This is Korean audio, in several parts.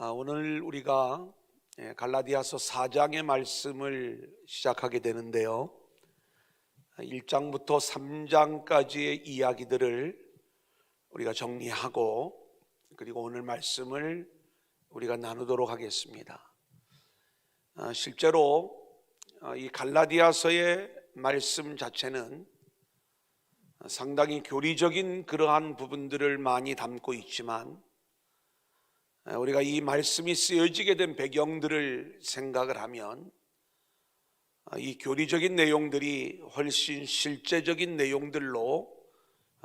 오늘 우리가 갈라디아서 4장의 말씀을 시작하게 되는데요. 1장부터 3장까지의 이야기들을 우리가 정리하고 그리고 오늘 말씀을 우리가 나누도록 하겠습니다. 실제로 이 갈라디아서의 말씀 자체는 상당히 교리적인 그러한 부분들을 많이 담고 있지만 우리가 이 말씀이 쓰여지게 된 배경들을 생각을 하면 이 교리적인 내용들이 훨씬 실제적인 내용들로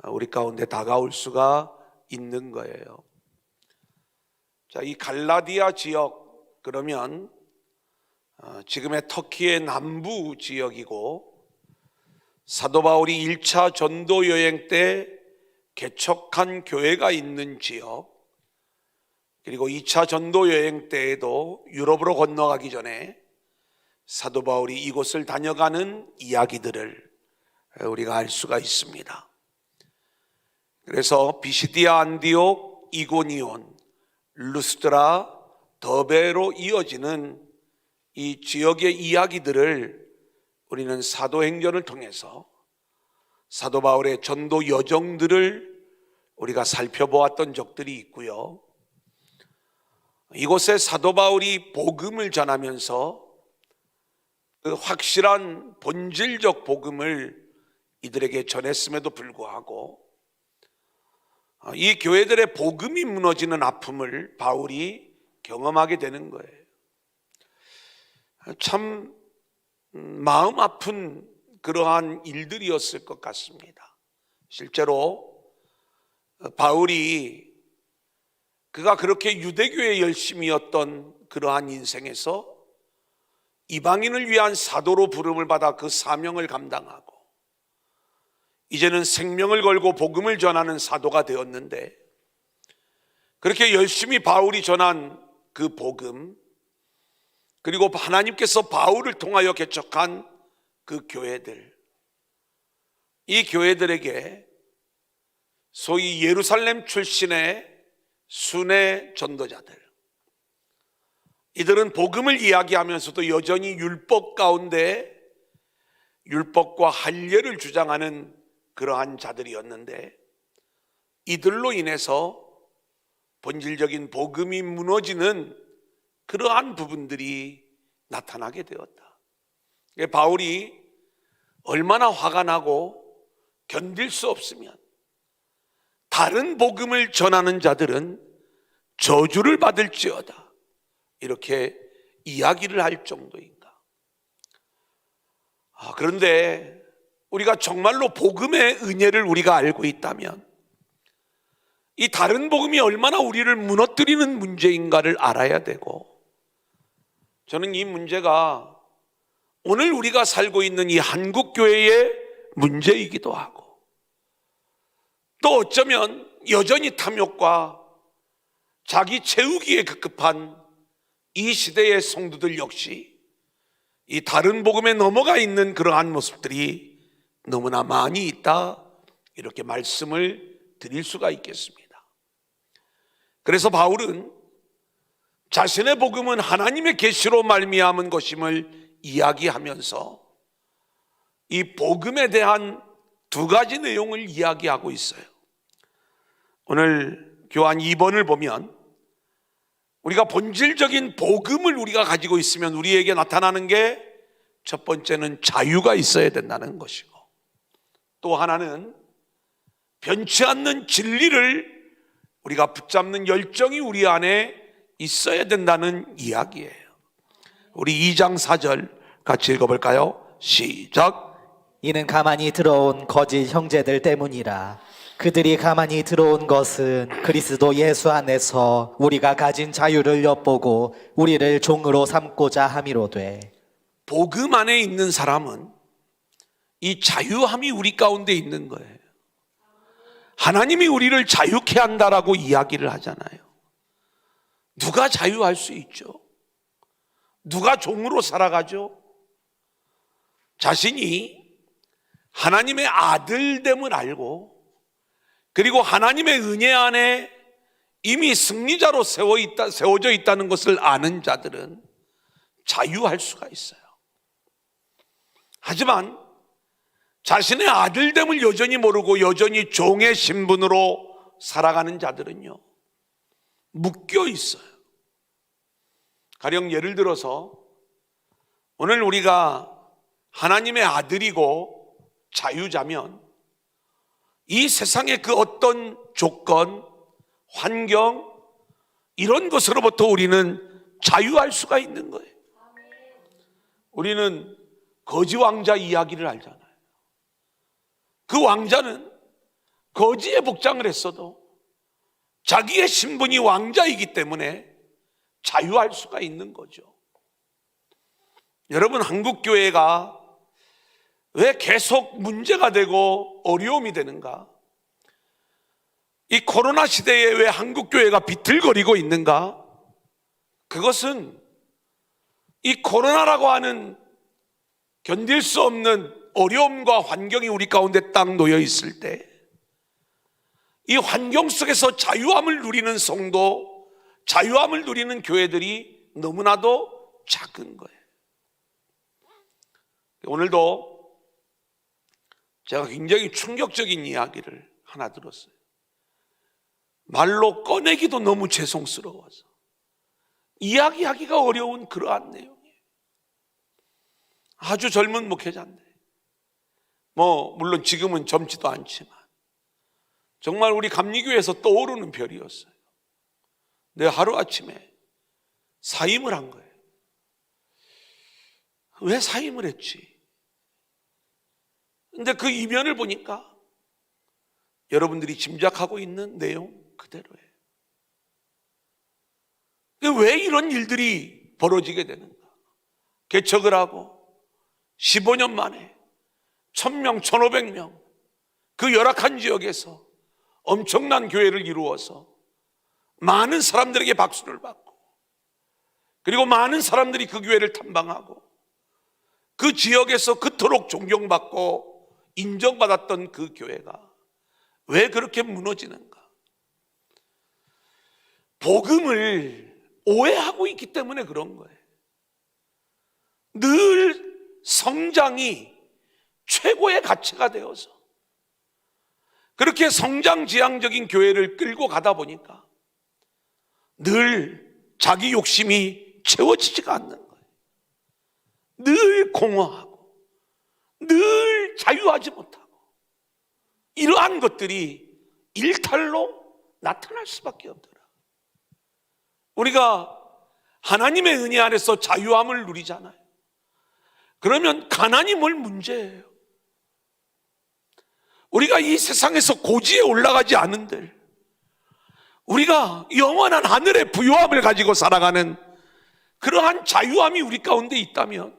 우리 가운데 다가올 수가 있는 거예요. 자, 이 갈라디아 지역 그러면 지금의 터키의 남부 지역이고 사도 바울이 1차 전도 여행 때 개척한 교회가 있는 지역, 그리고 2차 전도 여행 때에도 유럽으로 건너가기 전에 사도 바울이 이곳을 다녀가는 이야기들을 우리가 알 수가 있습니다. 그래서 비시디아, 안디옥, 이고니온, 루스드라, 더베로 이어지는 이 지역의 이야기들을 우리는 사도행전을 통해서 사도 바울의 전도 여정들을 우리가 살펴보았던 적들이 있고요. 이곳에 사도 바울이 복음을 전하면서 그 확실한 본질적 복음을 이들에게 전했음에도 불구하고 이 교회들의 복음이 무너지는 아픔을 바울이 경험하게 되는 거예요. 참 마음 아픈 그러한 일들이었을 것 같습니다. 실제로 바울이 그가 그렇게 유대교에 열심이었던 그러한 인생에서 이방인을 위한 사도로 부름을 받아 그 사명을 감당하고 이제는 생명을 걸고 복음을 전하는 사도가 되었는데, 그렇게 열심히 바울이 전한 그 복음, 그리고 하나님께서 바울을 통하여 개척한 그 교회들, 이 교회들에게 소위 예루살렘 출신의 순회 전도자들, 이들은 복음을 이야기하면서도 여전히 율법 가운데 율법과 할례를 주장하는 그러한 자들이었는데, 이들로 인해서 본질적인 복음이 무너지는 그러한 부분들이 나타나게 되었다. 바울이 얼마나 화가 나고 견딜 수 없으면 다른 복음을 전하는 자들은 저주를 받을지어다, 이렇게 이야기를 할 정도인가. 그런데 우리가 정말로 복음의 은혜를 우리가 알고 있다면 이 다른 복음이 얼마나 우리를 무너뜨리는 문제인가를 알아야 되고, 저는 이 문제가 오늘 우리가 살고 있는 이 한국교회의 문제이기도 하고, 또 어쩌면 여전히 탐욕과 자기 채우기에 급급한 이 시대의 성도들 역시 이 다른 복음에 넘어가 있는 그러한 모습들이 너무나 많이 있다, 이렇게 말씀을 드릴 수가 있겠습니다. 그래서 바울은 자신의 복음은 하나님의 계시로 말미암은 것임을 이야기하면서 이 복음에 대한 두 가지 내용을 이야기하고 있어요. 오늘 교환 2번을 보면 우리가 본질적인 복음을 우리가 가지고 있으면 우리에게 나타나는 게 첫 번째는 자유가 있어야 된다는 것이고, 또 하나는 변치 않는 진리를 우리가 붙잡는 열정이 우리 안에 있어야 된다는 이야기예요. 우리 2장 4절 같이 읽어볼까요? 시작. 이는 가만히 들어온 거짓 형제들 때문이라. 그들이 가만히 들어온 것은 그리스도 예수 안에서 우리가 가진 자유를 엿보고 우리를 종으로 삼고자 함이로되. 복음 안에 있는 사람은 이 자유함이 우리 가운데 있는 거예요. 하나님이 우리를 자유케 한다라고 이야기를 하잖아요. 누가 자유할 수 있죠? 누가 종으로 살아가죠? 자신이 하나님의 아들됨을 알고, 그리고 하나님의 은혜 안에 이미 승리자로 세워져 있다는 것을 아는 자들은 자유할 수가 있어요. 하지만 자신의 아들됨을 여전히 모르고 여전히 종의 신분으로 살아가는 자들은요, 묶여 있어요. 가령 예를 들어서 오늘 우리가 하나님의 아들이고 자유자면 이 세상의 그 어떤 조건, 환경, 이런 것으로부터 우리는 자유할 수가 있는 거예요. 우리는 거지 왕자 이야기를 알잖아요. 그 왕자는 거지의 복장을 했어도 자기의 신분이 왕자이기 때문에 자유할 수가 있는 거죠. 여러분, 한국 교회가 왜 계속 문제가 되고 어려움이 되는가? 이 코로나 시대에 왜 한국 교회가 비틀거리고 있는가? 그것은 이 코로나라고 하는 견딜 수 없는 어려움과 환경이 우리 가운데 딱 놓여 있을 때 이 환경 속에서 자유함을 누리는 성도, 자유함을 누리는 교회들이 너무나도 작은 거예요. 오늘도 제가 굉장히 충격적인 이야기를 하나 들었어요. 말로 꺼내기도 너무 죄송스러워서 이야기하기가 어려운 그러한 내용이에요. 아주 젊은 목회자인데 물론 지금은 젊지도 않지만 정말 우리 감리교회에서 떠오르는 별이었어요. 근데 하루아침에 사임을 한 거예요. 왜 사임을 했지? 근데 그 이면을 보니까 여러분들이 짐작하고 있는 내용 그대로예요. 왜 이런 일들이 벌어지게 되는가? 개척을 하고 15년 만에 1000명, 1500명 그 열악한 지역에서 엄청난 교회를 이루어서 많은 사람들에게 박수를 받고 그리고 많은 사람들이 그 교회를 탐방하고 그 지역에서 그토록 존경받고 인정받았던 그 교회가 왜 그렇게 무너지는가? 복음을 오해하고 있기 때문에 그런 거예요. 늘 성장이 최고의 가치가 되어서 그렇게 성장지향적인 교회를 끌고 가다 보니까 늘 자기 욕심이 채워지지가 않는 거예요. 늘 공허하고 늘 자유하지 못하고 이러한 것들이 일탈로 나타날 수밖에 없더라. 우리가 하나님의 은혜 안에서 자유함을 누리잖아요. 그러면 가난이 뭘 문제예요? 우리가 이 세상에서 고지에 올라가지 않은들 우리가 영원한 하늘의 부요함을 가지고 살아가는 그러한 자유함이 우리 가운데 있다면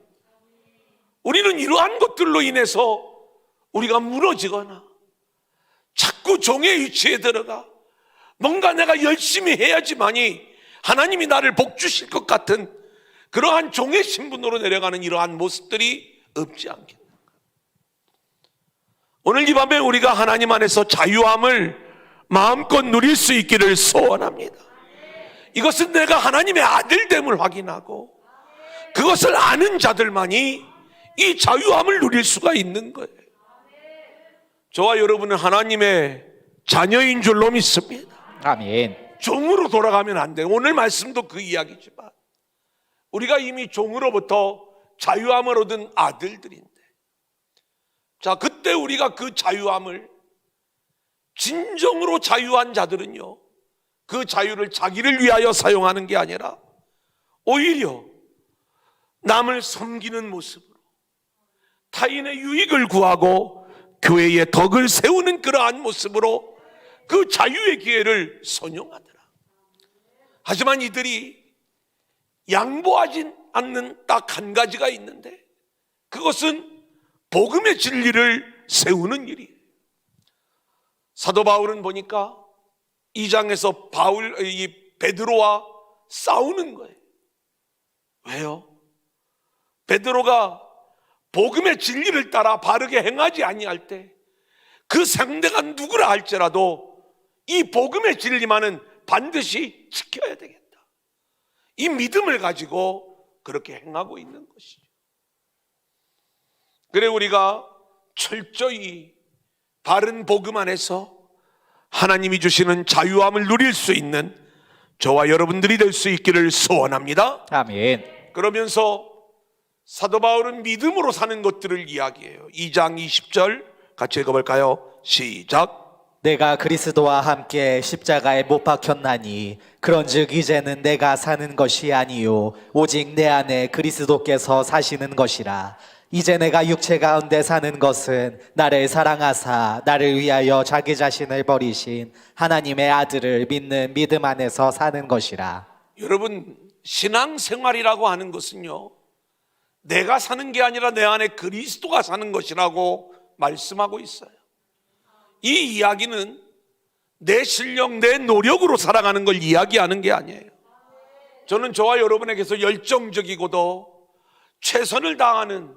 우리는 이러한 것들로 인해서 우리가 무너지거나 자꾸 종의 위치에 들어가 뭔가 내가 열심히 해야지만이 하나님이 나를 복 주실 것 같은 그러한 종의 신분으로 내려가는 이러한 모습들이 없지 않겠는가? 오늘 이 밤에 우리가 하나님 안에서 자유함을 마음껏 누릴 수 있기를 소원합니다. 이것은 내가 하나님의 아들됨을 확인하고 그것을 아는 자들만이 이 자유함을 누릴 수가 있는 거예요. 저와 여러분은 하나님의 자녀인 줄로 믿습니다. 아멘. 종으로 돌아가면 안 돼요. 오늘 말씀도 그 이야기지만 우리가 이미 종으로부터 자유함을 얻은 아들들인데, 자, 그때 우리가 그 자유함을 진정으로 자유한 자들은요, 그 자유를 자기를 위하여 사용하는 게 아니라 오히려 남을 섬기는 모습으로 타인의 유익을 구하고 교회의 덕을 세우는 그러한 모습으로 그 자유의 기회를 선용하더라. 하지만 이들이 양보하지 않는 딱 한 가지가 있는데 그것은 복음의 진리를 세우는 일이에요. 사도 바울은 보니까 2장에서 베드로와 싸우는 거예요. 왜요? 베드로가 복음의 진리를 따라 바르게 행하지 아니할 때 그 상대가 누구라 할지라도 이 복음의 진리만은 반드시 지켜야 되겠다. 이 믿음을 가지고 그렇게 행하고 있는 것이죠. 그래 우리가 철저히 바른 복음 안에서 하나님이 주시는 자유함을 누릴 수 있는 저와 여러분들이 될 수 있기를 소원합니다. 아멘. 그러면서 사도 바울은 믿음으로 사는 것들을 이야기해요. 2장 20절 같이 읽어볼까요? 시작. 내가 그리스도와 함께 십자가에 못 박혔나니 그런즉 이제는 내가 사는 것이 아니요 오직 내 안에 그리스도께서 사시는 것이라. 이제 내가 육체 가운데 사는 것은 나를 사랑하사 나를 위하여 자기 자신을 버리신 하나님의 아들을 믿는 믿음 안에서 사는 것이라. 여러분, 신앙생활이라고 하는 것은요, 내가 사는 게 아니라 내 안에 그리스도가 사는 것이라고 말씀하고 있어요. 이 이야기는 내 실력, 내 노력으로 살아가는 걸 이야기하는 게 아니에요. 저는 저와 여러분에게서 열정적이고도 최선을 다하는,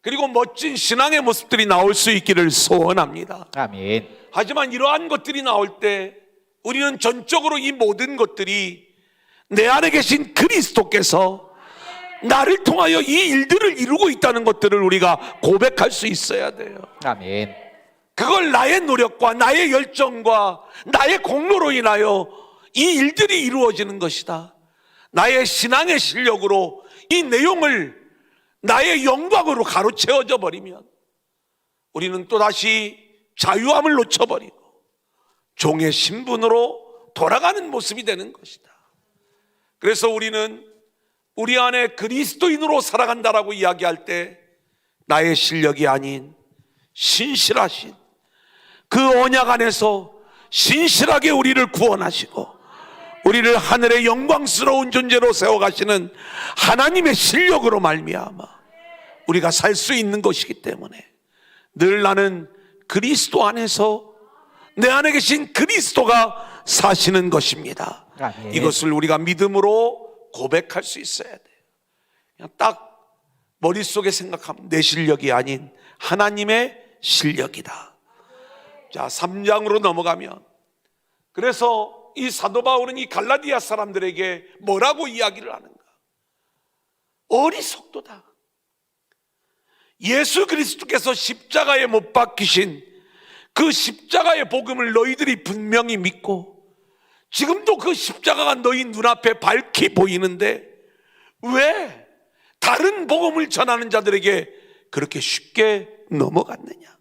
그리고 멋진 신앙의 모습들이 나올 수 있기를 소원합니다. 아멘. 하지만 이러한 것들이 나올 때 우리는 전적으로 이 모든 것들이 내 안에 계신 그리스도께서 나를 통하여 이 일들을 이루고 있다는 것들을 우리가 고백할 수 있어야 돼요. 아멘. 그걸 나의 노력과 나의 열정과 나의 공로로 인하여 이 일들이 이루어지는 것이다. 나의 신앙의 실력으로 이 내용을 나의 영광으로 가로채워져 버리면 우리는 또다시 자유함을 놓쳐버리고 종의 신분으로 돌아가는 모습이 되는 것이다. 그래서 우리는 우리 안에 그리스도인으로 살아간다라고 이야기할 때 나의 실력이 아닌 신실하신 그 언약 안에서 신실하게 우리를 구원하시고 우리를 하늘의 영광스러운 존재로 세워가시는 하나님의 실력으로 말미암아 우리가 살 수 있는 것이기 때문에 늘 나는 그리스도 안에서 내 안에 계신 그리스도가 사시는 것입니다. 아멘. 이것을 우리가 믿음으로 고백할 수 있어야 돼요. 그냥 딱 머릿속에 생각하면 내 실력이 아닌 하나님의 실력이다. 자, 3장으로 넘어가면, 그래서 이 사도 바울은 이 갈라디아 사람들에게 뭐라고 이야기를 하는가? 어리석도다. 예수 그리스도께서 십자가에 못 박히신 그 십자가의 복음을 너희들이 분명히 믿고 지금도 그 십자가가 너희 눈앞에 밝히 보이는데 왜 다른 복음을 전하는 자들에게 그렇게 쉽게 넘어갔느냐?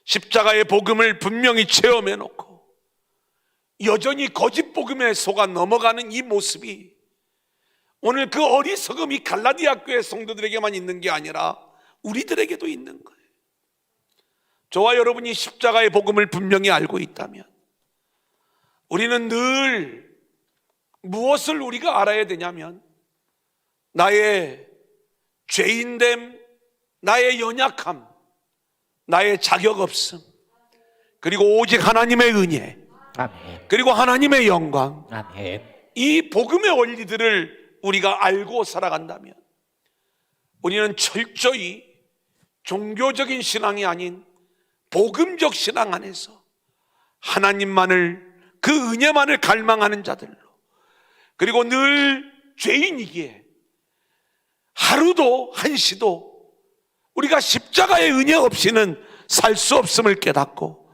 십자가의 복음을 분명히 체험해 놓고 여전히 거짓 복음에 속아 넘어가는 이 모습이 오늘 그 어리석음이 갈라디아 교회 성도들에게만 있는 게 아니라 우리들에게도 있는 거예요. 저와 여러분이 십자가의 복음을 분명히 알고 있다면 우리는 늘 무엇을 우리가 알아야 되냐면 나의 죄인됨, 나의 연약함, 나의 자격 없음, 그리고 오직 하나님의 은혜, 아멘. 그리고 하나님의 영광, 아멘. 이 복음의 원리들을 우리가 알고 살아간다면 우리는 철저히 종교적인 신앙이 아닌 복음적 신앙 안에서 하나님만을, 그 은혜만을 갈망하는 자들로, 그리고 늘 죄인이기에 하루도 한시도 우리가 십자가의 은혜 없이는 살 수 없음을 깨닫고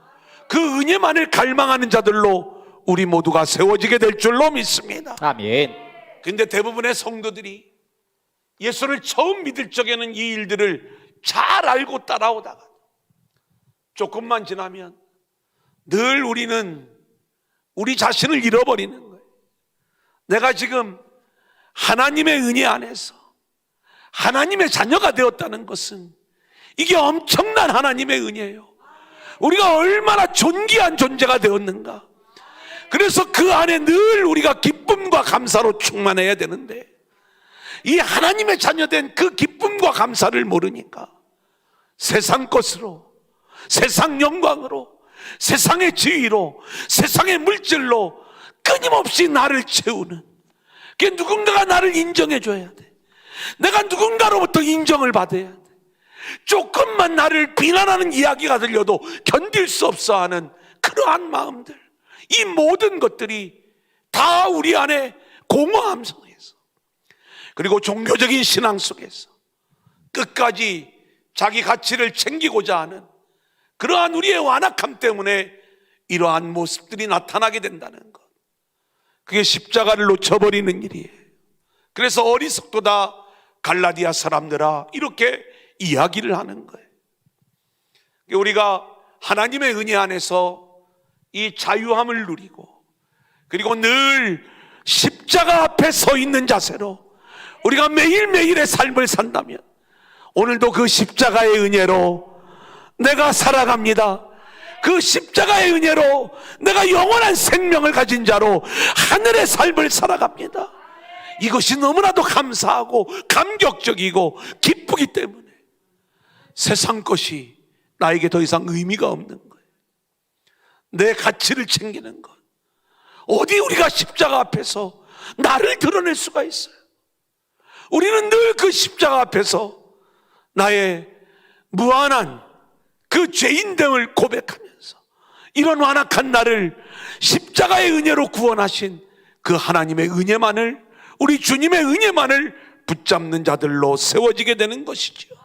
그 은혜만을 갈망하는 자들로 우리 모두가 세워지게 될 줄로 믿습니다. 아멘. 근데 대부분의 성도들이 예수를 처음 믿을 적에는 이 일들을 잘 알고 따라오다가 조금만 지나면 늘 우리는 우리 자신을 잃어버리는 거예요. 내가 지금 하나님의 은혜 안에서 하나님의 자녀가 되었다는 것은 이게 엄청난 하나님의 은혜예요. 우리가 얼마나 존귀한 존재가 되었는가. 그래서 그 안에 늘 우리가 기쁨과 감사로 충만해야 되는데 이 하나님의 자녀된 그 기쁨과 감사를 모르니까 세상 것으로, 세상 영광으로, 세상의 지위로, 세상의 물질로 끊임없이 나를 채우는, 그게 누군가가 나를 인정해 줘야 돼. 내가 누군가로부터 인정을 받아야 돼. 조금만 나를 비난하는 이야기가 들려도 견딜 수 없어 하는 그러한 마음들, 이 모든 것들이 다 우리 안에 공허함 속에서, 그리고 종교적인 신앙 속에서 끝까지 자기 가치를 챙기고자 하는 그러한 우리의 완악함 때문에 이러한 모습들이 나타나게 된다는 것, 그게 십자가를 놓쳐버리는 일이에요. 그래서 어리석도다 갈라디아 사람들아, 이렇게 이야기를 하는 거예요. 우리가 하나님의 은혜 안에서 이 자유함을 누리고, 그리고 늘 십자가 앞에 서 있는 자세로 우리가 매일매일의 삶을 산다면, 오늘도 그 십자가의 은혜로 내가 살아갑니다. 그 십자가의 은혜로 내가 영원한 생명을 가진 자로 하늘의 삶을 살아갑니다. 이것이 너무나도 감사하고 감격적이고 기쁘기 때문에 세상 것이 나에게 더 이상 의미가 없는 거예요. 내 가치를 챙기는 것, 어디 우리가 십자가 앞에서 나를 드러낼 수가 있어요? 우리는 늘 그 십자가 앞에서 나의 무한한 그 죄인됨을 고백하면서 이런 완악한 나를 십자가의 은혜로 구원하신 그 하나님의 은혜만을, 우리 주님의 은혜만을 붙잡는 자들로 세워지게 되는 것이죠.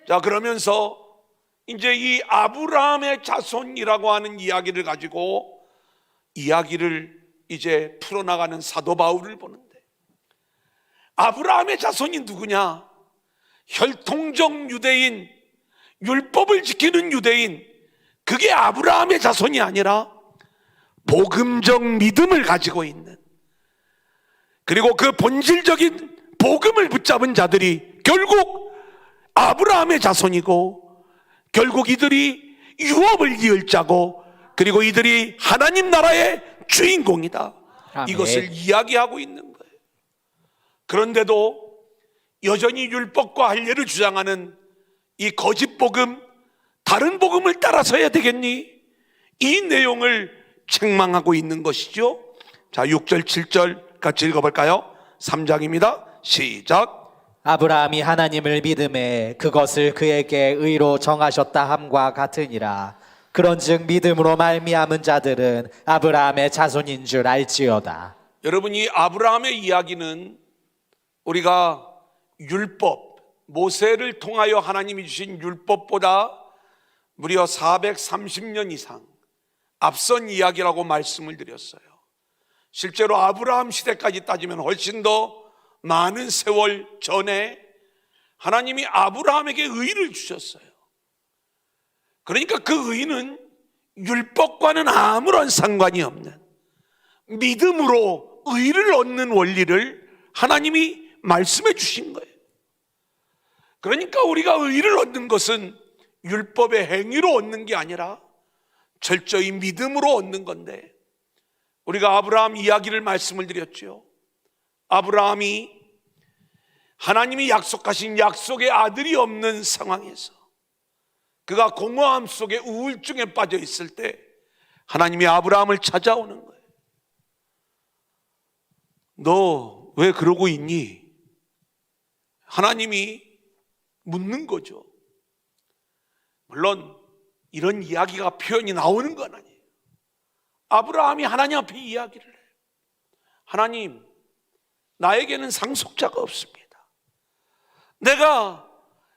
자, 그러면서 이제 이 아브라함의 자손이라고 하는 이야기를 가지고 이야기를 이제 풀어나가는 사도 바울을 보는데, 아브라함의 자손이 누구냐? 혈통적 유대인, 율법을 지키는 유대인, 그게 아브라함의 자손이 아니라 복음적 믿음을 가지고 있는, 그리고 그 본질적인 복음을 붙잡은 자들이 결국 아브라함의 자손이고, 결국 이들이 유업을 이을 자고, 그리고 이들이 하나님 나라의 주인공이다. 아멘. 이것을 이야기하고 있는 거예요. 그런데도 여전히 율법과 할례를 주장하는 이 거짓 복음, 다른 복음을 따라서 해야 되겠니? 이 내용을 책망하고 있는 것이죠. 자, 6절 7절 같이 읽어볼까요? 3장입니다 시작. 아브라함이 하나님을 믿음에 그것을 그에게 의로 정하셨다 함과 같으니라. 그런즉 믿음으로 말미암은 자들은 아브라함의 자손인 줄 알지어다. 여러분, 이 아브라함의 이야기는 우리가 율법, 모세를 통하여 하나님이 주신 율법보다 무려 430년 이상 앞선 이야기라고 말씀을 드렸어요. 실제로 아브라함 시대까지 따지면 훨씬 더 많은 세월 전에 하나님이 아브라함에게 의를 주셨어요. 그러니까 그 의는 율법과는 아무런 상관이 없는 믿음으로 의를 얻는 원리를 하나님이 말씀해 주신 거예요. 그러니까 우리가 의를 얻는 것은 율법의 행위로 얻는 게 아니라 철저히 믿음으로 얻는 건데, 우리가 아브라함 이야기를 말씀을 드렸죠. 아브라함이 하나님이 약속하신 약속의 아들이 없는 상황에서 그가 공허함 속에 우울증에 빠져 있을 때 하나님이 아브라함을 찾아오는 거예요. 너 왜 그러고 있니? 하나님이 묻는 거죠. 물론 이런 이야기가 표현이 나오는 건 아니에요. 아브라함이 하나님 앞에 이야기를 해요. 하나님, 나에게는 상속자가 없습니다. 내가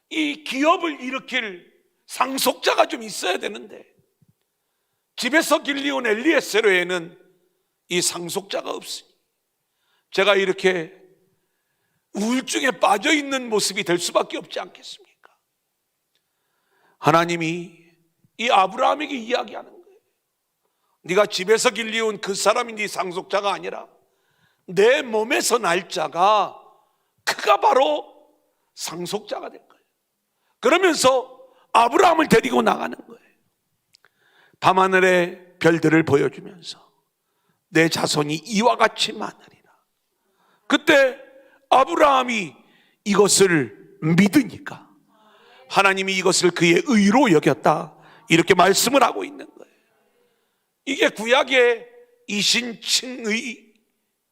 이 기업을 일으킬 상속자가 좀 있어야 되는데 집에서 길리온 엘리에셀에는 이 상속자가 없으니 제가 이렇게 우울증에 빠져 있는 모습이 될 수밖에 없지 않겠습니까? 하나님이 이 아브라함에게 이야기하는 거예요. 네가 집에서 길리온 그 사람이 네 상속자가 아니라 내 몸에서 날 자가, 그가 바로 상속자가 될 거예요. 그러면서 아브라함을 데리고 나가는 거예요. 밤하늘의 별들을 보여주면서 내 자손이 이와 같이 많으리라. 그때 아브라함이 이것을 믿으니까 하나님이 이것을 그의 의로 여겼다, 이렇게 말씀을 하고 있는 거예요. 이게 구약의 이신칭의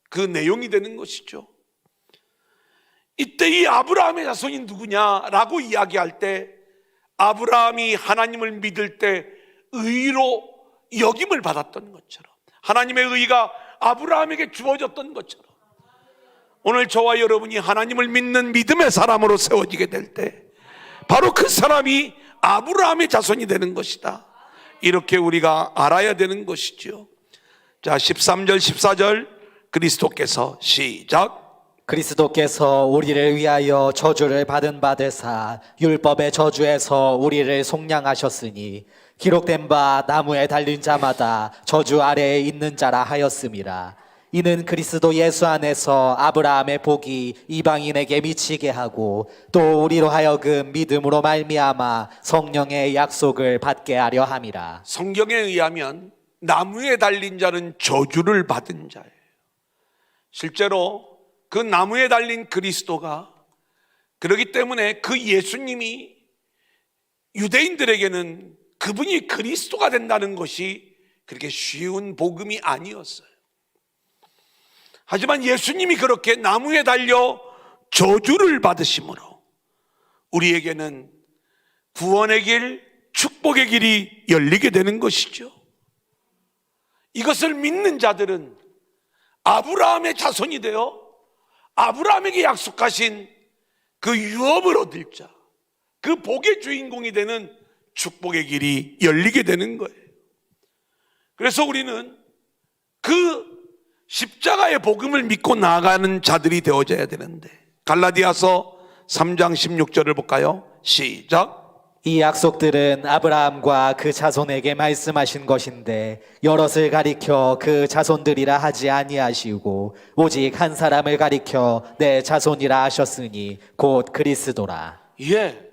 그 내용이 되는 것이죠. 이때 이 아브라함의 자손이 누구냐라고 이야기할 때, 아브라함이 하나님을 믿을 때 의로 여김을 받았던 것처럼, 하나님의 의가 아브라함에게 주어졌던 것처럼, 오늘 저와 여러분이 하나님을 믿는 믿음의 사람으로 세워지게 될 때 바로 그 사람이 아브라함의 자손이 되는 것이다, 이렇게 우리가 알아야 되는 것이죠. 자, 13절 14절 그리스도께서 시작. 그리스도께서 우리를 위하여 저주를 받으사 율법의 저주에서 우리를 속량하셨으니 기록된 바 나무에 달린 자마다 저주 아래에 있는 자라 하였음이라. 이는 그리스도 예수 안에서 아브라함의 복이 이방인에게 미치게 하고 또 우리로 하여금 믿음으로 말미암아 성령의 약속을 받게 하려 함이라. 성경에 의하면 나무에 달린 자는 저주를 받은 자예요. 실제로 그 나무에 달린 그리스도가, 그렇기 때문에 그 예수님이 유대인들에게는 그분이 그리스도가 된다는 것이 그렇게 쉬운 복음이 아니었어요. 하지만 예수님이 그렇게 나무에 달려 저주를 받으심으로 우리에게는 구원의 길, 축복의 길이 열리게 되는 것이죠. 이것을 믿는 자들은 아브라함의 자손이 되어 아브라함에게 약속하신 그 유업을 얻을 자, 그 복의 주인공이 되는 축복의 길이 열리게 되는 거예요. 그래서 우리는 그 십자가의 복음을 믿고 나아가는 자들이 되어져야 되는데, 갈라디아서 3장 16절을 볼까요? 시작. 이 약속들은 아브라함과 그 자손에게 말씀하신 것인데 여럿을 가리켜 그 자손들이라 하지 아니하시고 오직 한 사람을 가리켜 내 자손이라 하셨으니 곧 그리스도라. 예,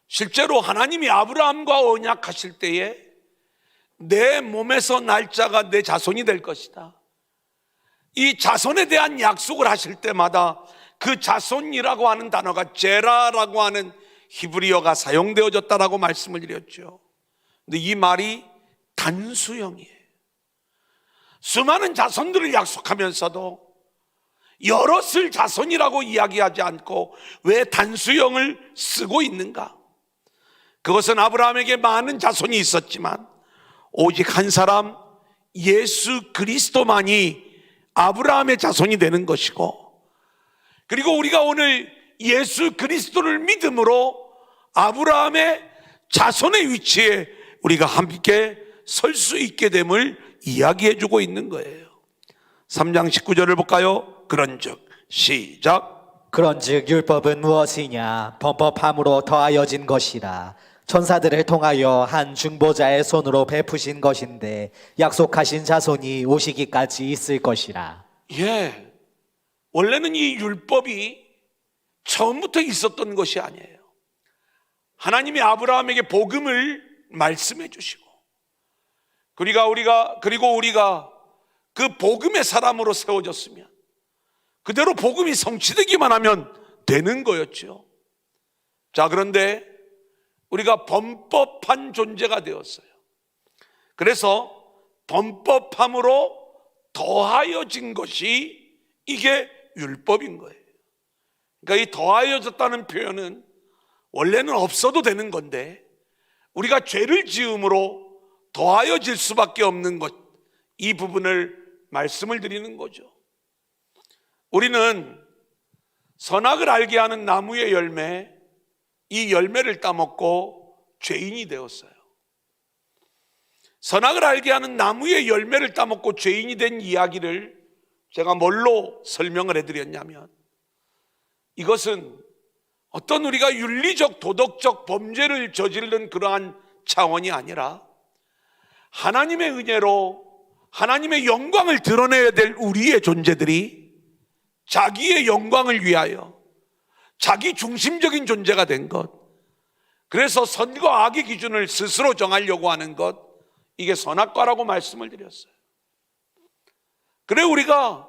실제로 하나님이 아브라함과 언약하실 때에 내 몸에서 날 자가 내 자손이 될 것이다, 이 자손에 대한 약속을 하실 때마다 그 자손이라고 하는 단어가 제라라고 하는 히브리어가 사용되어졌다라고 말씀을 드렸죠. 근데 이 말이 단수형이에요. 수많은 자손들을 약속하면서도 여럿을 자손이라고 이야기하지 않고 왜 단수형을 쓰고 있는가? 그것은 아브라함에게 많은 자손이 있었지만 오직 한 사람 예수 그리스도만이 아브라함의 자손이 되는 것이고, 그리고 우리가 오늘 예수 그리스도를 믿음으로 아브라함의 자손의 위치에 우리가 함께 설 수 있게 됨을 이야기해 주고 있는 거예요. 3장 19절을 볼까요? 그런즉 시작. 그런즉 율법은 무엇이냐? 범법함으로 더하여진 것이라. 천사들을 통하여 한 중보자의 손으로 베푸신 것인데 약속하신 자손이 오시기까지 있을 것이라. 예, 원래는 이 율법이 처음부터 있었던 것이 아니에요. 하나님이 아브라함에게 복음을 말씀해 주시고, 그리고 우리가 그 복음의 사람으로 세워졌으면 그대로 복음이 성취되기만 하면 되는 거였죠. 자, 그런데 우리가 범법한 존재가 되었어요. 그래서 범법함으로 더하여진 것이 이게 율법인 거예요. 그러니까 이 더하여졌다는 표현은 원래는 없어도 되는 건데 우리가 죄를 지음으로 더하여질 수밖에 없는 것, 이 부분을 말씀을 드리는 거죠. 우리는 선악을 알게 하는 나무의 열매, 이 열매를 따먹고 죄인이 되었어요. 선악을 알게 하는 나무의 열매를 따먹고 죄인이 된 이야기를 제가 뭘로 설명을 해드렸냐면, 이것은 어떤 우리가 윤리적 도덕적 범죄를 저지르는 그러한 차원이 아니라 하나님의 은혜로 하나님의 영광을 드러내야 될 우리의 존재들이 자기의 영광을 위하여 자기 중심적인 존재가 된 것, 그래서 선과 악의 기준을 스스로 정하려고 하는 것, 이게 선악과라고 말씀을 드렸어요. 그래 우리가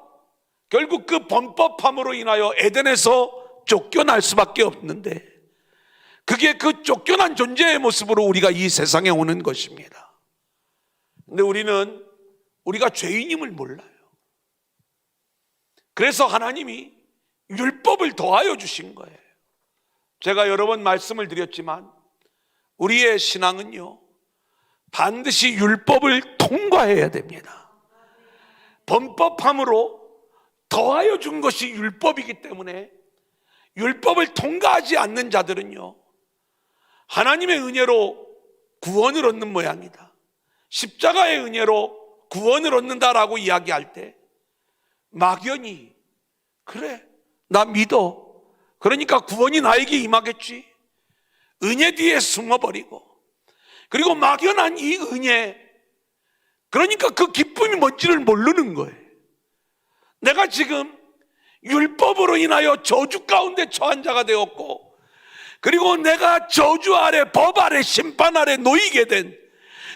결국 그 범법함으로 인하여 에덴에서 쫓겨날 수밖에 없는데, 그게 그 쫓겨난 존재의 모습으로 우리가 이 세상에 오는 것입니다. 근데 우리가 죄인임을 몰라요. 그래서 하나님이 율법을 더하여 주신 거예요. 제가 여러 번 말씀을 드렸지만 우리의 신앙은요, 반드시 율법을 통과해야 됩니다. 범법함으로 더하여 준 것이 율법이기 때문에 율법을 통과하지 않는 자들은요, 하나님의 은혜로 구원을 얻는 모양이다, 십자가의 은혜로 구원을 얻는다라고 이야기할 때 막연히 그래 나 믿어, 그러니까 구원이 나에게 임하겠지, 은혜 뒤에 숨어버리고, 그리고 막연한 이 은혜, 그러니까 그 기쁨이 뭔지를 모르는 거예요. 내가 지금 율법으로 인하여 저주 가운데 처한 자가 되었고, 그리고 내가 저주 아래, 법 아래, 심판 아래 놓이게 된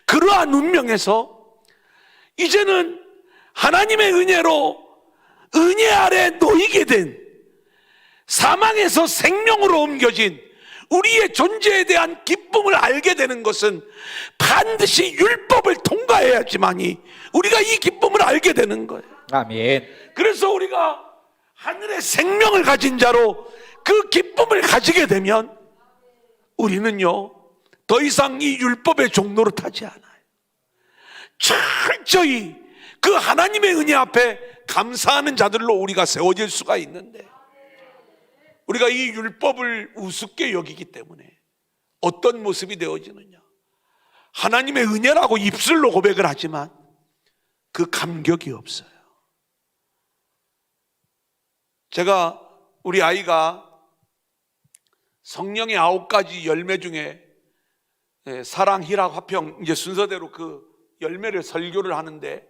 그러한 운명에서 이제는 하나님의 은혜로 은혜 아래 놓이게 된, 사망에서 생명으로 옮겨진 우리의 존재에 대한 기쁨을 알게 되는 것은 반드시 율법을 통과해야지만이 우리가 이 기쁨을 알게 되는 거예요. 아멘. 그래서 우리가 하늘의 생명을 가진 자로 그 기쁨을 가지게 되면 우리는요, 더 이상 이 율법의 종로를 타지 않아요. 철저히 그 하나님의 은혜 앞에 감사하는 자들로 우리가 세워질 수가 있는데, 우리가 이 율법을 우습게 여기기 때문에 어떤 모습이 되어지느냐, 하나님의 은혜라고 입술로 고백을 하지만 그 감격이 없어요. 제가 우리 아이가 성령의 9가지 열매 중에 사랑, 희락, 화평, 이제 순서대로 그 열매를 설교를 하는데,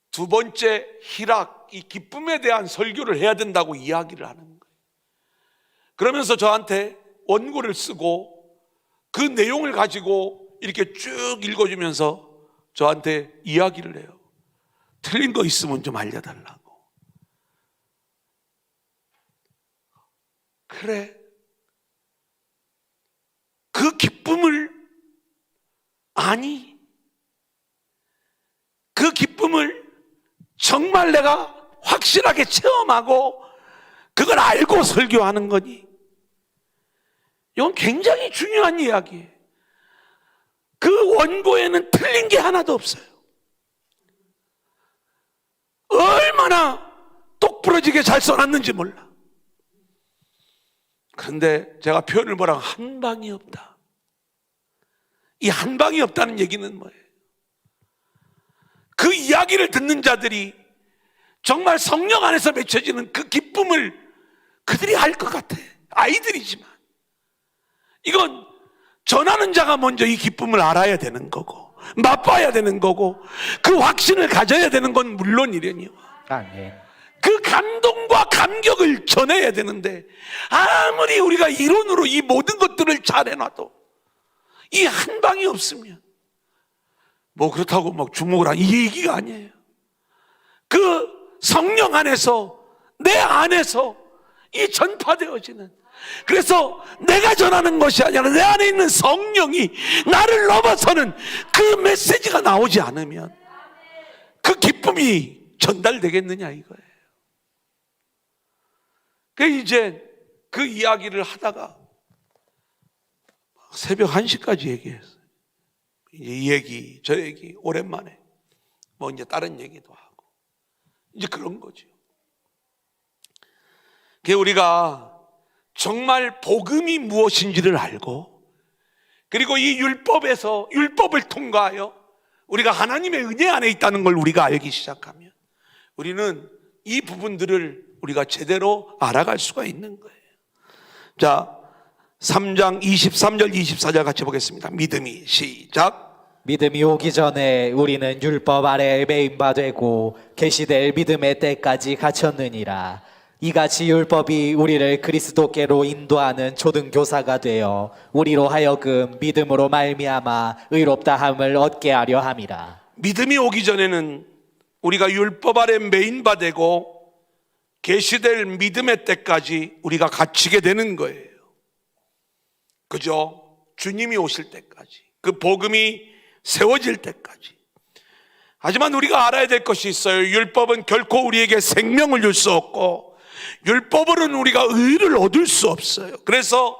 두 번째 희락, 이 기쁨에 대한 설교를 해야 된다고 이야기를 하는 거예요. 그러면서 저한테 원고를 쓰고 그 내용을 가지고 이렇게 쭉 읽어주면서 저한테 이야기를 해요. 틀린 거 있으면 좀 알려달라고. 그래, 그 기쁨을 아니, 그 기쁨을 정말 내가 확실하게 체험하고 그걸 알고 설교하는 거니? 이건 굉장히 중요한 이야기예요. 그 원고에는 틀린 게 하나도 없어요. 얼마나 똑부러지게 잘 써놨는지 몰라. 그런데 제가 표현을 뭐라고, 한 방이 없다. 이 한 방이 없다는 얘기는 뭐예요? 그 이야기를 듣는 자들이 정말 성령 안에서 맺혀지는 그 기쁨을 그들이 알 것 같아. 아이들이지만 이건 전하는 자가 먼저 이 기쁨을 알아야 되는 거고, 맛봐야 되는 거고, 그 확신을 가져야 되는 건 물론이려니요, 아멘. 그 감동과 감격을 전해야 되는데, 아무리 우리가 이론으로 이 모든 것들을 잘 해놔도 이 한 방이 없으면 뭐 그렇다고 막 주목을 하는 이 얘기가 아니에요. 그 성령 안에서, 내 안에서 이 전파되어지는, 그래서 내가 전하는 것이 아니라 내 안에 있는 성령이 나를 넘어서는 그 메시지가 나오지 않으면 그 기쁨이 전달되겠느냐 이거예요. 그 이제 그 이야기를 하다가 새벽 1시까지 얘기했어요. 이 얘기 저 얘기 오랜만에 뭐 이제 다른 얘기도 하고 이제 그런 거죠. 그 우리가 정말 복음이 무엇인지를 알고, 그리고 이 율법에서 율법을 통과하여 우리가 하나님의 은혜 안에 있다는 걸 우리가 알기 시작하면 우리는 이 부분들을 우리가 제대로 알아갈 수가 있는 거예요. 자, 3장 23절 24절 같이 보겠습니다. 믿음이 시작. 믿음이 오기 전에 우리는 율법 아래 매인 바 되고 계시될 믿음의 때까지 갇혔느니라. 이같이 율법이 우리를 그리스도께로 인도하는 초등교사가 되어 우리로 하여금 믿음으로 말미암아 의롭다함을 얻게 하려 함이라. 믿음이 오기 전에는 우리가 율법 아래 매인 바 되고 계시될 믿음의 때까지 우리가 갇히게 되는 거예요. 그죠? 주님이 오실 때까지, 그 복음이 세워질 때까지. 하지만 우리가 알아야 될 것이 있어요. 율법은 결코 우리에게 생명을 줄 수 없고 율법으로는 우리가 의를 얻을 수 없어요. 그래서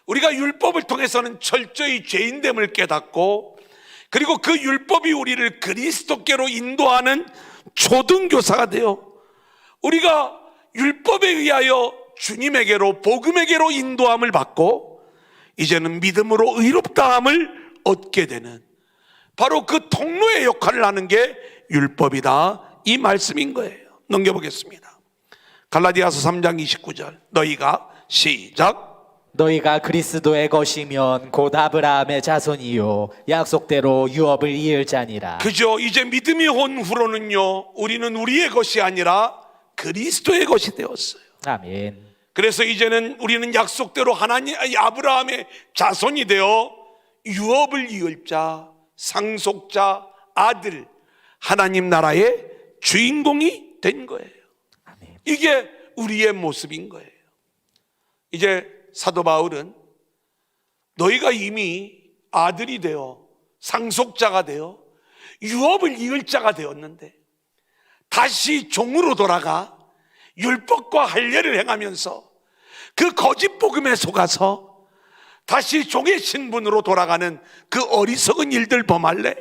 우리가 율법을 통해서는 철저히 죄인됨을 깨닫고, 그리고 그 율법이 우리를 그리스도께로 인도하는 초등교사가 되어 우리가 율법에 의하여 주님에게로 복음에게로 인도함을 받고 이제는 믿음으로 의롭다함을 얻게 되는 바로 그 통로의 역할을 하는 게 율법이다, 이 말씀인 거예요. 넘겨보겠습니다. 갈라디아서 3장 29절 너희가 시작 너희가 그리스도의 것이면 곧 아브라함의 자손이요 약속대로 유업을 이을 자니라. 그죠? 이제 믿음이 온 후로는요 우리는 우리의 것이 아니라 그리스도의 것이 되었어요. 아멘. 그래서 이제는 우리는 약속대로 하나님 아브라함의 자손이 되어 유업을 이을 자, 상속자, 아들, 하나님 나라의 주인공이 된 거예요. 아멘. 이게 우리의 모습인 거예요. 이제 사도 바울은 너희가 이미 아들이 되어 상속자가 되어 유업을 이을 자가 되었는데 다시 종으로 돌아가 율법과 할례를 행하면서 그 거짓 복음에 속아서 다시 종의 신분으로 돌아가는 그 어리석은 일들 범할래?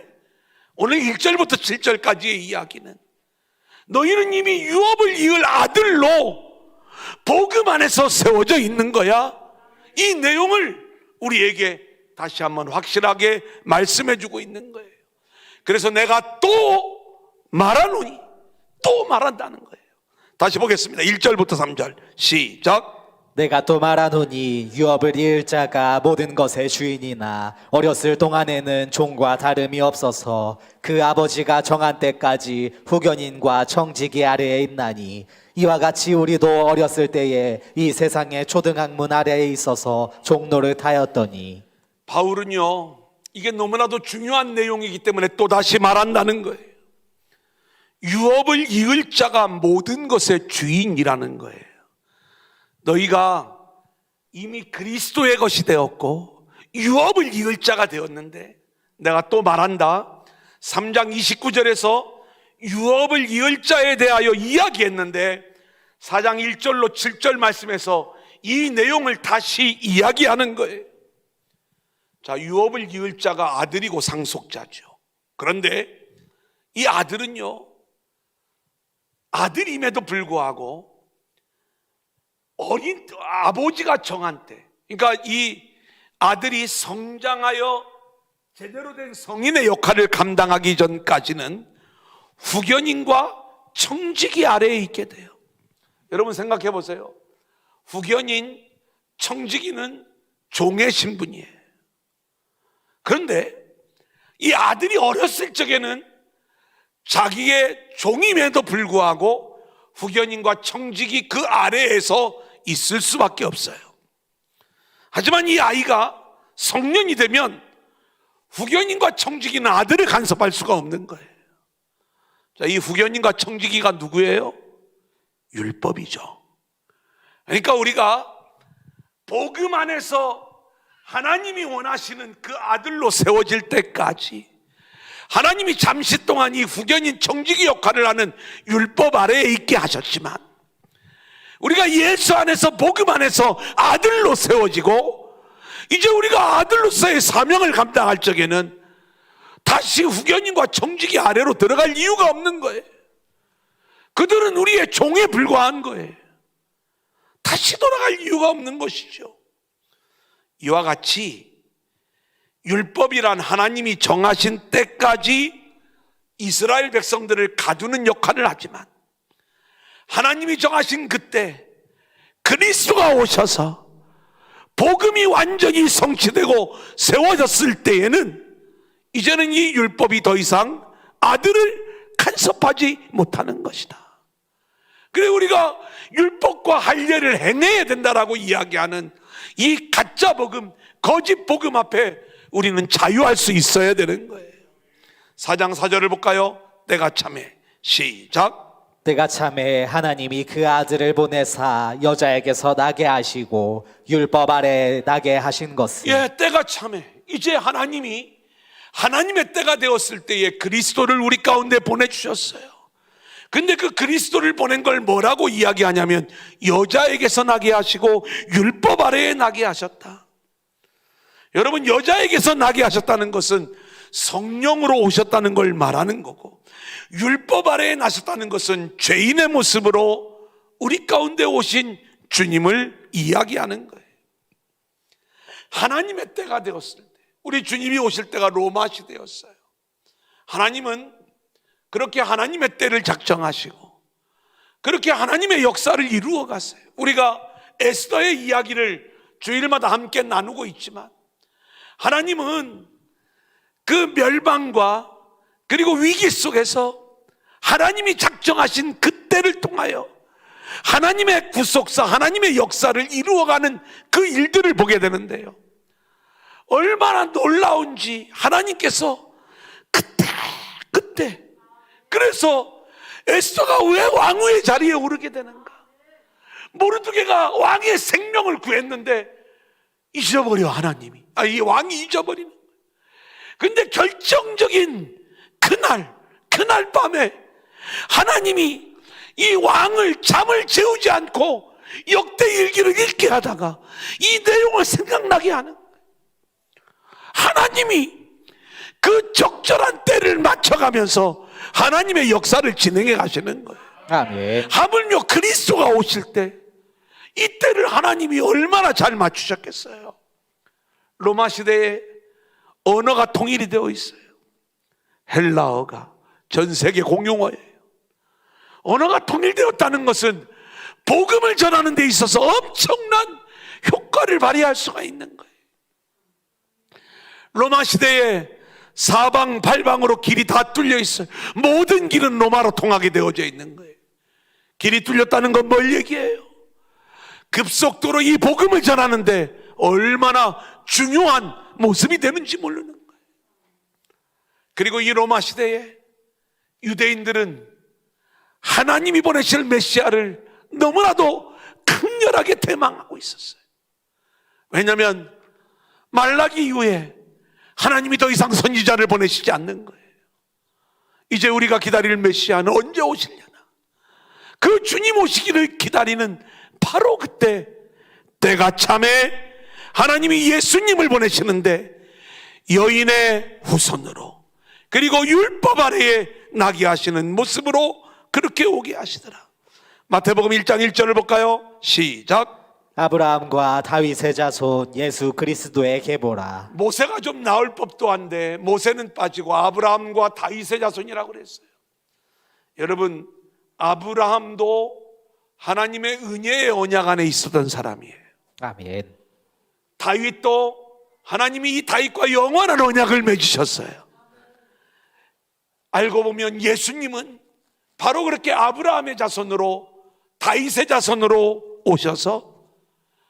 오늘 1절부터 7절까지의 이야기는 너희는 이미 유업을 이을 아들로 복음 안에서 세워져 있는 거야. 이 내용을 우리에게 다시 한번 확실하게 말씀해 주고 있는 거예요. 그래서 내가 또 말하노니 또 말한다는 거예요. 다시 보겠습니다. 1절부터 3절 시작. 내가 또 말하노니 유업을 이을 자가 모든 것의 주인이나 어렸을 동안에는 종과 다름이 없어서 그 아버지가 정한 때까지 후견인과 청지기 아래에 있나니 이와 같이 우리도 어렸을 때에 이 세상의 초등학문 아래에 있어서 종로를 타였더니. 바울은요 이게 너무나도 중요한 내용이기 때문에 또다시 말한다는 거예요. 유업을 이을 자가 모든 것의 주인이라는 거예요. 너희가 이미 그리스도의 것이 되었고 유업을 이을 자가 되었는데 내가 또 말한다. 3장 29절에서 유업을 이을 자에 대하여 이야기했는데 4장 1절로 7절 말씀에서 이 내용을 다시 이야기하는 거예요. 자, 유업을 이을 자가 아들이고 상속자죠. 그런데 이 아들은요 아들임에도 불구하고 어린 아버지가 정한 때, 그러니까 이 아들이 성장하여 제대로 된 성인의 역할을 감당하기 전까지는 후견인과 청지기 아래에 있게 돼요. 여러분 생각해 보세요. 후견인, 청지기는 종의 신분이에요. 그런데 이 아들이 어렸을 적에는 자기의 종임에도 불구하고 후견인과 청지기 그 아래에서 있을 수밖에 없어요. 하지만 이 아이가 성년이 되면 후견인과 청지기는 아들을 간섭할 수가 없는 거예요. 자, 이 후견인과 청지기가 누구예요? 율법이죠. 그러니까 우리가 복음 안에서 하나님이 원하시는 그 아들로 세워질 때까지 하나님이 잠시 동안 이 후견인 청지기 역할을 하는 율법 아래에 있게 하셨지만 우리가 예수 안에서 복음 안에서 아들로 세워지고 이제 우리가 아들로서의 사명을 감당할 적에는 다시 후견인과 청지기 아래로 들어갈 이유가 없는 거예요. 그들은 우리의 종에 불과한 거예요. 다시 돌아갈 이유가 없는 것이죠. 이와 같이 율법이란 하나님이 정하신 때까지 이스라엘 백성들을 가두는 역할을 하지만 하나님이 정하신 그때 그리스도가 오셔서 복음이 완전히 성취되고 세워졌을 때에는 이제는 이 율법이 더 이상 아들을 간섭하지 못하는 것이다. 그래 우리가 율법과 할례를 행해야 된다라고 이야기하는 이 가짜 복음, 거짓 복음 앞에 우리는 자유할 수 있어야 되는 거예요. 4장 4절을 볼까요? 때가 참에 시작. 때가 참에 하나님이 그 아들을 보내사 여자에게서 나게 하시고 율법 아래 나게 하신 것은. 때가 참에 이제 하나님이 하나님의 때가 되었을 때에 그리스도를 우리 가운데 보내주셨어요. 근데 그 그리스도를 보낸 걸 뭐라고 이야기하냐면 여자에게서 나게 하시고 율법 아래에 나게 하셨다. 여러분 여자에게서 나게 하셨다는 것은 성령으로 오셨다는 걸 말하는 거고, 율법 아래에 나셨다는 것은 죄인의 모습으로 우리 가운데 오신 주님을 이야기하는 거예요. 하나님의 때가 되었을 때, 우리 주님이 오실 때가 로마 시대였어요. 하나님은 그렇게 하나님의 때를 작정하시고 그렇게 하나님의 역사를 이루어 갔어요. 우리가 에스더의 이야기를 주일마다 함께 나누고 있지만, 하나님은 그 멸망과 그리고 위기 속에서 하나님이 작정하신 그 때를 통하여 하나님의 구속사, 하나님의 역사를 이루어가는 그 일들을 보게 되는데요, 얼마나 놀라운지 하나님께서 그때 그래서 에스더가 왜 왕후의 자리에 오르게 되는가? 모르드게가 왕의 생명을 구했는데 잊어버려, 하나님이. 이 왕이 잊어버리는 거예요. 근데 결정적인 그날 밤에 하나님이 이 왕을 잠을 재우지 않고 역대 일기를 읽게 하다가 이 내용을 생각나게 하는 거예요. 하나님이 그 적절한 때를 맞춰가면서 하나님의 역사를 진행해 가시는 거예요. 아멘. 하물며 그리스도가 오실 때 이 때를 하나님이 얼마나 잘 맞추셨겠어요. 로마 시대에 언어가 통일이 되어 있어요. 헬라어가 전 세계 공용어예요. 언어가 통일되었다는 것은 복음을 전하는 데 있어서 엄청난 효과를 발휘할 수가 있는 거예요. 로마 시대에 사방팔방으로 길이 다 뚫려 있어요. 모든 길은 로마로 통하게 되어져 있는 거예요. 길이 뚫렸다는 건 뭘 얘기해요? 급속도로 이 복음을 전하는데 얼마나 중요한 모습이 되는지 모르는 거예요. 그리고 이 로마 시대에 유대인들은 하나님이 보내실 메시아를 너무나도 강렬하게 대망하고 있었어요. 왜냐하면 말라기 이후에 하나님이 더 이상 선지자를 보내시지 않는 거예요. 이제 우리가 기다릴 메시아는 언제 오시려나? 그 주님 오시기를 기다리는 바로 그때, 때가 참에 하나님이 예수님을 보내시는데 여인의 후손으로, 그리고 율법 아래에 나게 하시는 모습으로 그렇게 오게 하시더라. 마태복음 1장 1절을 볼까요? 시작. 아브라함과 다윗의 자손 예수 그리스도의 계보라. 모세가 좀 나올 법도 한데 모세는 빠지고 아브라함과 다윗의 자손이라고 그랬어요. 여러분, 아브라함도 하나님의 은혜의 언약 안에 있었던 사람이에요. 아멘. 다윗도 하나님이 이 다윗과 영원한 언약을 맺으셨어요. 알고 보면 예수님은 바로 그렇게 아브라함의 자손으로, 다윗의 자손으로 오셔서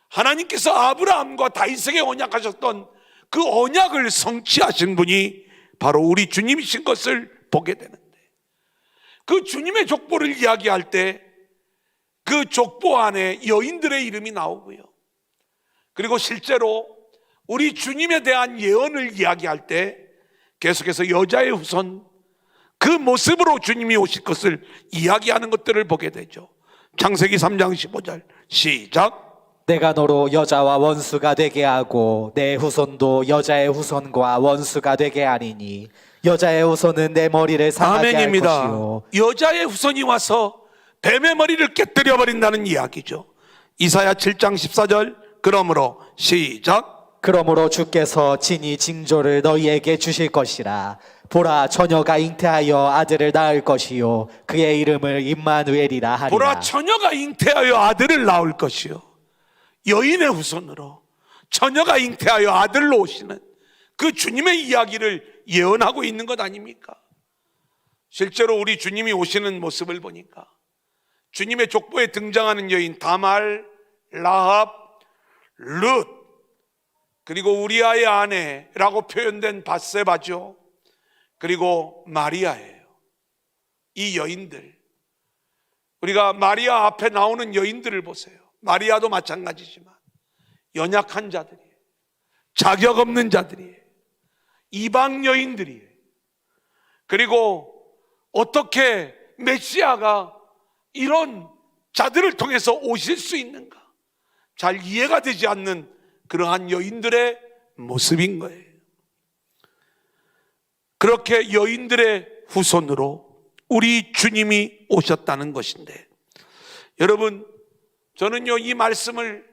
하나님께서 아브라함과 다윗에게 언약하셨던 그 언약을 성취하신 분이 바로 우리 주님이신 것을 보게 되는데, 그 주님의 족보를 이야기할 때 그 족보 안에 여인들의 이름이 나오고요, 그리고 실제로 우리 주님에 대한 예언을 이야기할 때 계속해서 여자의 후손, 그 모습으로 주님이 오실 것을 이야기하는 것들을 보게 되죠. 창세기 3장 15절 시작. 내가 너로 여자와 원수가 되게 하고 내 후손도 여자의 후손과 원수가 되게 하리니 여자의 후손은 내 머리를 상하게 할 아멘입니다. 것이요. 여자의 후손이 와서 뱀의 머리를 깨뜨려 버린다는 이야기죠. 이사야 7장 14절 그러므로 시작. 그러므로 주께서 친히 징조를 너희에게 주실 것이라. 보라, 처녀가 잉태하여 아들을 낳을 것이요 그의 이름을 임마누엘이라 하리라. 보라, 처녀가 잉태하여 아들을 낳을 것이요. 여인의 후손으로 처녀가 잉태하여 아들로 오시는 그 주님의 이야기를 예언하고 있는 것 아닙니까? 실제로 우리 주님이 오시는 모습을 보니까 주님의 족보에 등장하는 여인 다말, 라합, 룻, 그리고 우리아의 아내라고 표현된 밧세바죠. 그리고 마리아예요. 이 여인들, 우리가 마리아 앞에 나오는 여인들을 보세요. 마리아도 마찬가지지만 연약한 자들이에요. 자격 없는 자들이에요. 이방 여인들이에요. 그리고 어떻게 메시아가 이런 자들을 통해서 오실 수 있는가? 잘 이해가 되지 않는 그러한 여인들의 모습인 거예요. 그렇게 여인들의 후손으로 우리 주님이 오셨다는 것인데, 여러분, 저는요 이 말씀을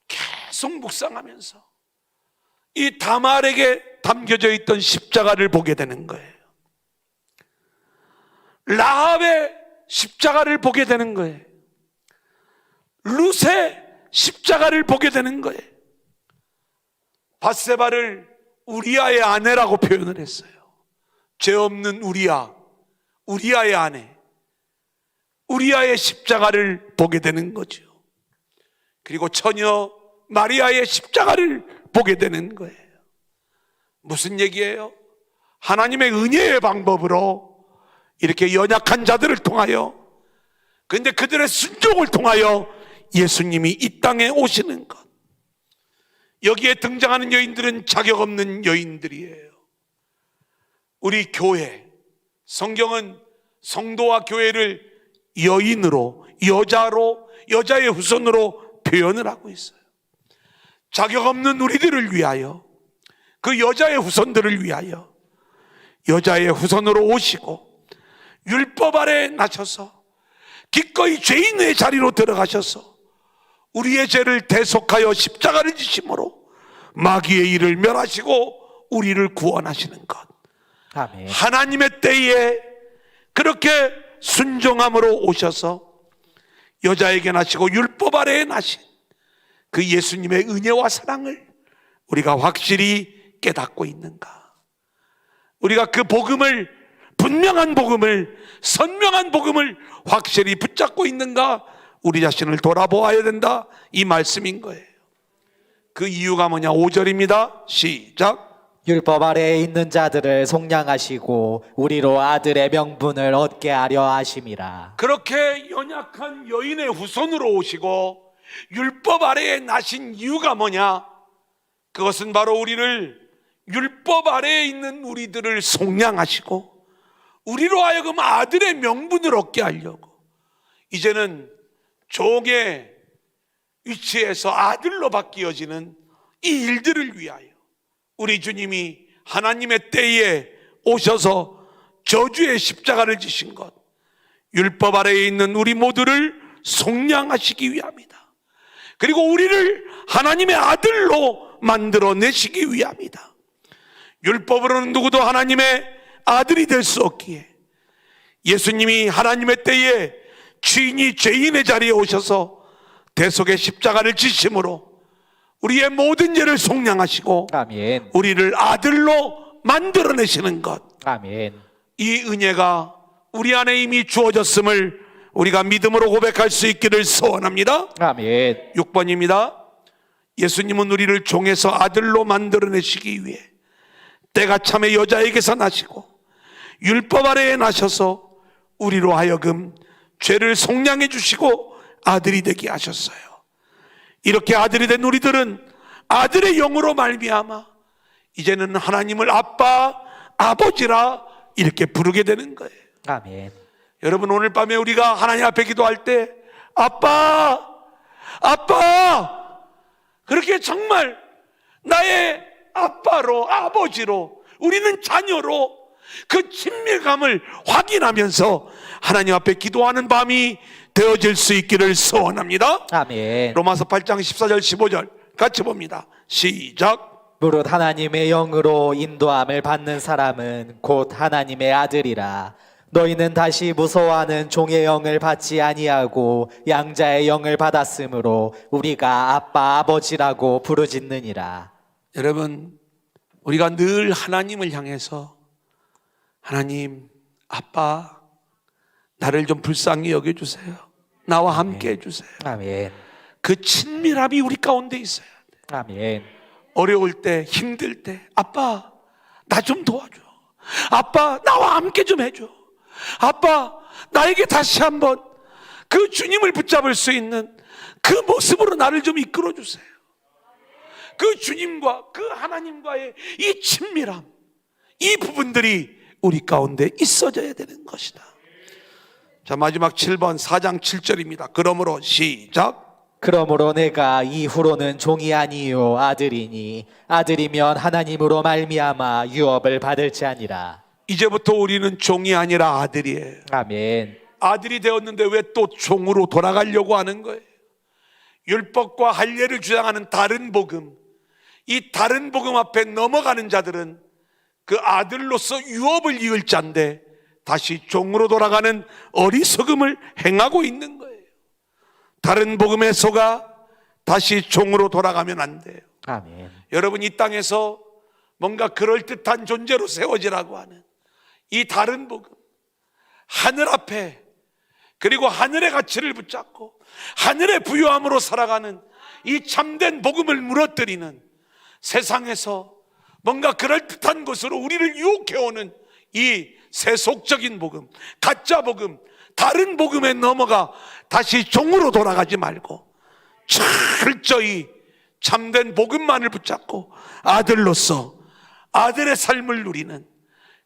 계속 묵상하면서 이 다말에게 담겨져 있던 십자가를 보게 되는 거예요. 라합의 십자가를 보게 되는 거예요. 룻의 십자가를 보게 되는 거예요. 밧세바를 우리아의 아내라고 표현을 했어요. 죄 없는 우리아의 아내, 우리아의 십자가를 보게 되는 거죠. 그리고 처녀 마리아의 십자가를 보게 되는 거예요. 무슨 얘기예요? 하나님의 은혜의 방법으로 이렇게 연약한 자들을 통하여, 그런데 그들의 순종을 통하여 예수님이 이 땅에 오시는 것. 여기에 등장하는 여인들은 자격 없는 여인들이에요. 우리 교회, 성경은 성도와 교회를 여인으로, 여자의 후손으로 표현을 하고 있어요. 자격 없는 우리들을 위하여, 그 여자의 후손들을 위하여 여자의 후손으로 오시고 율법 아래 나셔서 기꺼이 죄인의 자리로 들어가셔서 우리의 죄를 대속하여 십자가를 지심으로 마귀의 일을 멸하시고 우리를 구원하시는 것. 아멘. 하나님의 때에 그렇게 순종함으로 오셔서 여자에게 나시고 율법 아래에 나신 그 예수님의 은혜와 사랑을 우리가 확실히 깨닫고 있는가? 우리가 그 복음을, 분명한 복음을, 선명한 복음을 확실히 붙잡고 있는가? 우리 자신을 돌아보아야 된다, 이 말씀인 거예요. 그 이유가 뭐냐? 5절입니다. 시작. 율법 아래에 있는 자들을 속량하시고 우리로 아들의 명분을 얻게 하려 하심이라. 그렇게 연약한 여인의 후손으로 오시고 율법 아래에 나신 이유가 뭐냐? 그것은 바로 우리를, 율법 아래에 있는 우리들을 속량하시고 우리로 하여금 아들의 명분을 얻게 하려고, 이제는 종의 위치에서 아들로 바뀌어지는 이 일들을 위하여 우리 주님이 하나님의 때에 오셔서 저주의 십자가를 지신 것, 율법 아래에 있는 우리 모두를 속량하시기 위함이다. 그리고 우리를 하나님의 아들로 만들어내시기 위함이다. 율법으로는 누구도 하나님의 아들이 될 수 없기에 예수님이 하나님의 때에 주인이 죄인의 자리에 오셔서 대속의 십자가를 지심으로 우리의 모든 죄를 속량하시고 아멘. 우리를 아들로 만들어내시는 것, 아멘. 이 은혜가 우리 안에 이미 주어졌음을 우리가 믿음으로 고백할 수 있기를 소원합니다. 아멘. 6번입니다. 예수님은 우리를 종에서 아들로 만들어내시기 위해 때가 참에 여자에게서 나시고 율법 아래에 나셔서 우리로 하여금 죄를 속량해 주시고 아들이 되게 하셨어요. 이렇게 아들이 된 우리들은 아들의 영으로 말미암아 이제는 하나님을 아빠, 아버지라 이렇게 부르게 되는 거예요. 아멘. 여러분, 오늘 밤에 우리가 하나님 앞에 기도할 때 아빠, 아빠, 그렇게 정말 나의 아빠로, 아버지로, 우리는 자녀로 그 친밀감을 확인하면서 하나님 앞에 기도하는 밤이 되어질 수 있기를 소원합니다. 아멘. 로마서 8장 14절 15절 같이 봅니다. 시작. 무릇 하나님의 영으로 인도함을 받는 사람은 곧 하나님의 아들이라. 너희는 다시 무서워하는 종의 영을 받지 아니하고 양자의 영을 받았으므로 우리가 아빠 아버지라고 부르짖느니라. 여러분, 우리가 늘 하나님을 향해서 하나님, 아빠, 나를 좀 불쌍히 여겨주세요. 나와 함께 해주세요. 아멘. 그 친밀함이 우리 가운데 있어야 돼. 아멘. 어려울 때, 힘들 때, 아빠, 나 좀 도와줘. 아빠, 나와 함께 좀 해줘. 아빠, 나에게 다시 한번 그 주님을 붙잡을 수 있는 그 모습으로 나를 좀 이끌어 주세요. 그 주님과 그 하나님과의 이 친밀함, 이 부분들이 우리 가운데 있어져야 되는 것이다. 자, 마지막 7번 4장 7절입니다. 그러므로 시작. 그러므로 내가 이후로는 종이 아니요 아들이니 아들이면 하나님으로 말미암아 유업을 받을지 아니라. 이제부터 우리는 종이 아니라 아들이에요. 아멘. 아들이 되었는데 왜 또 종으로 돌아가려고 하는 거예요? 율법과 할례를 주장하는 다른 복음, 이 다른 복음 앞에 넘어가는 자들은 그 아들로서 유업을 이을 자인데 다시 종으로 돌아가는 어리석음을 행하고 있는 거예요. 다른 복음에 속아 다시 종으로 돌아가면 안 돼요. 아멘. 여러분, 이 땅에서 뭔가 그럴듯한 존재로 세워지라고 하는 이 다른 복음, 하늘 앞에, 그리고 하늘의 가치를 붙잡고 하늘의 부유함으로 살아가는 이 참된 복음을 무너뜨리는, 세상에서 뭔가 그럴듯한 것으로 우리를 유혹해오는 이 세속적인 복음, 가짜 복음, 다른 복음에 넘어가 다시 종으로 돌아가지 말고 철저히 참된 복음만을 붙잡고 아들로서 아들의 삶을 누리는,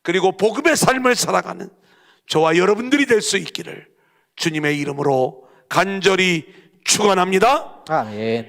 그리고 복음의 삶을 살아가는 저와 여러분들이 될 수 있기를 주님의 이름으로 간절히 축원합니다. 아멘.